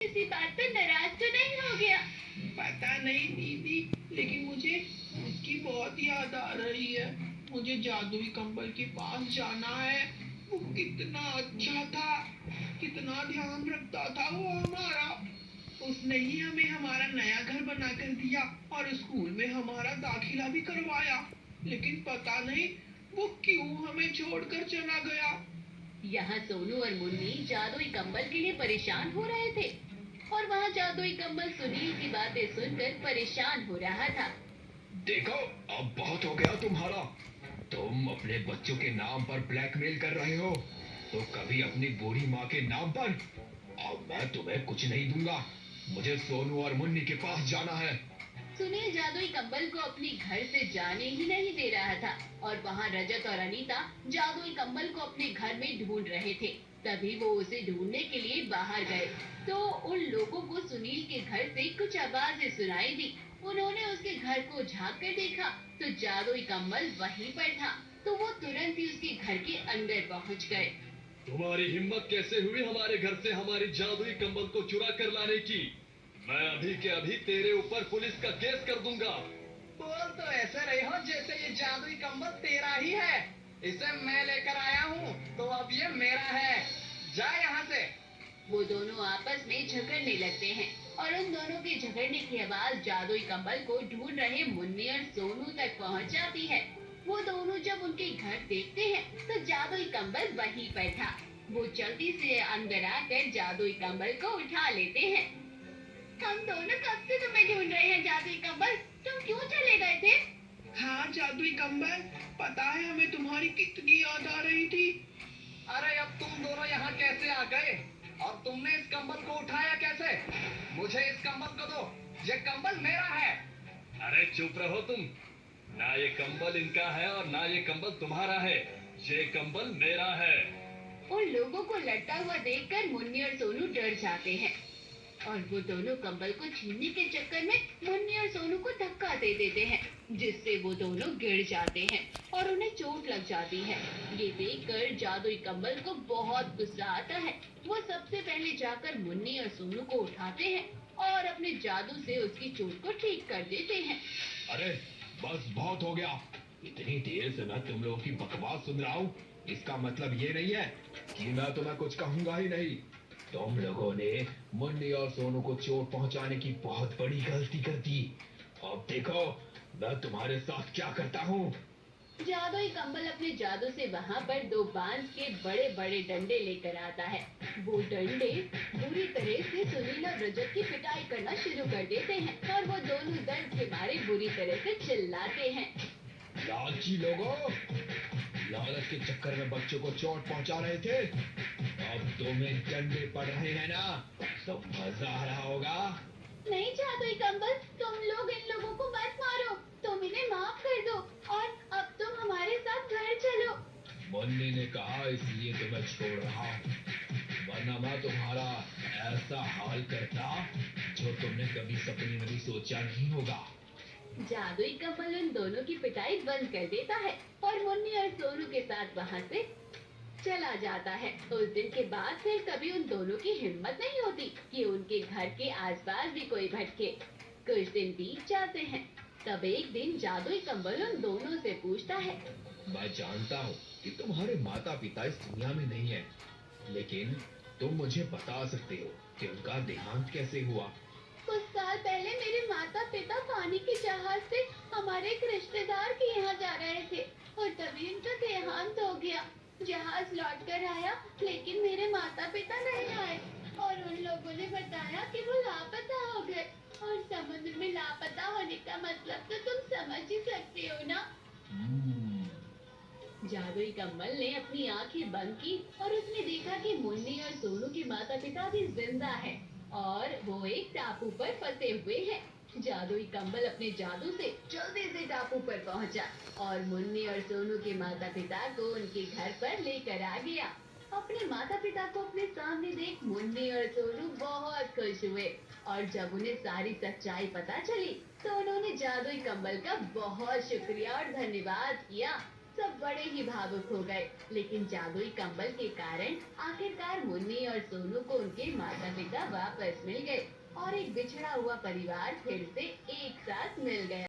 किसी बात पर नाराज तो नहीं हो गया? पता नहीं दीदी, लेकिन मुझे उसकी बहुत याद आ रही है। मुझे जादुई कंबल के पास जाना है। वो कितना अच्छा था, कितना ध्यान रखता था वो हमारा। उसने ही हमें हमारा नया घर बनाकर दिया और स्कूल में हमारा दाखिला भी करवाया। लेकिन पता नहीं वो क्यों हमें छोड़कर चला गया। यहाँ सोनू और मुन्नी जादुई कंबल के लिए परेशान हो रहे थे और वहाँ जादुई कंबल सुनील की बातें सुनकर परेशान हो रहा था। देखो, अब बहुत हो गया तुम्हारा। तुम अपने बच्चों के नाम पर ब्लैकमेल कर रहे हो, तो कभी अपनी बूढ़ी माँ के नाम पर। अब मैं तुम्हें कुछ नहीं दूंगा। मुझे सोनू और मुन्नी के पास जाना है। सुनील जादुई कंबल को अपने घर से जाने ही नहीं दे रहा था और वहाँ रजत और अनीता जादुई कंबल को अपने घर में ढूंढ रहे थे। तभी वो उसे ढूंढने के लिए बाहर गए तो उन लोगों को सुनील के घर से कुछ आवाजें सुनाई दी। उन्होंने उसके घर को झांक कर देखा तो जादुई कंबल वहीं पर था। तो वो तुरंत ही उसके घर के अंदर पहुँच गए। तुम्हारी हिम्मत कैसे हुई हमारे घर से हमारी जादुई कंबल को चुरा कर लाने की? मैं अभी के अभी तेरे ऊपर पुलिस का केस कर दूंगा। बोल तो ऐसे रही हो जैसे ये जादुई कंबल तेरा ही है। इसे मैं लेकर आया हूँ तो अब ये मेरा है। जा यहाँ से। वो दोनों आपस में झगड़ने लगते हैं और उन दोनों के झगड़ने की आवाज जादुई कंबल को ढूंढ रहे मुन्नी और सोनू तक पहुंच जाती है। वो दोनों जब उनके घर देखते हैं तो जादुई कंबल वहीं पर था। वो जल्दी से अंदर आकर जादुई कंबल को उठा लेते हैं। हम दोनों कब से तुम्हें ढूंढ रहे हैं जादुई कंबल, तुम क्यों चले गए थे? हाँ जादुई कंबल, पता है हमें तुम्हारी कितनी याद आ रही थी। अरे अब तुम दोनों यहाँ कैसे आ गए और तुमने इस कंबल को उठाया कैसे? मुझे इस कंबल को दो, ये कंबल मेरा है। अरे चुप रहो तुम। ना ये कंबल इनका है और ना ये कंबल तुम्हारा है। ये कंबल मेरा है। उन लोगों को लड़ता हुआ देखकर मुन्नी और सोनू डर जाते हैं और वो दोनों कंबल को छीनने के चक्कर में मुन्नी और सोनू को धक्का दे देते हैं, जिससे वो दोनों गिर जाते हैं और उन्हें चोट लग जाती है। ये देखकर जादुई कंबल को बहुत गुस्सा आता है। वो सबसे पहले जाकर मुन्नी और सोनू को उठाते हैं और अपने जादू से उसकी चोट को ठीक कर देते हैं। अरे बस बहुत हो गया। इतनी देर से मैं तुम लोगों की बकवास सुन रहा हूँ। इसका मतलब ये नहीं है कि मैं तुम्हें कुछ कहूंगा ही नहीं। तुम लोगों ने मुन्नी और सोनू को चोट पहुंचाने की बहुत बड़ी गलती कर दी। अब देखो मैं तुम्हारे साथ क्या करता हूँ। जादुई कंबल अपने जादू से वहाँ पर दो बांस के बड़े बड़े डंडे लेकर आता है। वो डंडे बुरी तरह से सुनील और रजत की पिटाई करना शुरू कर देते हैं और वो दोनों दर्द के मारे बुरी तरह से चिल्लाते हैं। लालची लोगों, लालच के चक्कर में बच्चों को चोट पहुंचा रहे थे। अब तुम्हें डंडे पड़ रहे हैं ना, तो मजा आ रहा होगा। नहीं जादुई कंबल, तुम लोग इन लोगों को मत मारो, तुम इन्हें माफ कर दो और अब तुम हमारे साथ घर चलो। मुन्नी ने कहा इसलिए तुम्हें छोड़ रहा हूँ, वरना मैं तुम्हारा ऐसा हाल करता जो तुमने कभी सपने में भी सोचा नहीं होगा। जादुई कंबल उन दोनों की पिटाई बंद कर देता है और मुन्नी और सोनू के साथ वहाँ से चला जाता है। उस दिन के बाद फिर कभी उन दोनों की हिम्मत नहीं होती कि उनके घर के आसपास भी कोई भटके। कुछ दिन बीत जाते हैं। तब एक दिन जादुई कंबल उन दोनों से पूछता है। मैं जानता हूँ कि तुम्हारे माता पिता इस दुनिया में नहीं है, लेकिन तुम मुझे बता सकते हो कि उनका देहांत कैसे हुआ। कुछ साल पहले मेरे माता पिता पानी के जहाज से हमारे एक रिश्तेदार के यहाँ जा रहे थे और तभी उनका देहांत हो गया। जहाज लौट कर आया लेकिन मेरे माता पिता नहीं आए और उन लोगों ने बताया कि वो लापता हो गए। और समुद्र में लापता होने का मतलब तो तुम समझ ही सकते हो ना। जादुई कंबल ने अपनी आंखें बंद की और उसने देखा कि मुन्नी और सोनू के माता पिता भी जिंदा हैं और वो एक टापू पर फंसे हुए हैं। जादुई कंबल अपने जादू से जल्दी से टापू पर पहुंचा और मुन्नी और सोनू के माता पिता को उनके घर पर लेकर आ गया। अपने माता पिता को अपने सामने देख मुन्नी और सोनू बहुत खुश हुए और जब उन्हें सारी सच्चाई पता चली तो उन्होंने जादुई कंबल का बहुत शुक्रिया और धन्यवाद किया। सब बड़े ही भावुक हो गए। लेकिन जादुई कंबल के कारण आखिरकार मुन्नी और सोनू को उनके माता पिता वापस मिल गए और एक बिछड़ा हुआ परिवार फिर से एक साथ मिल गया।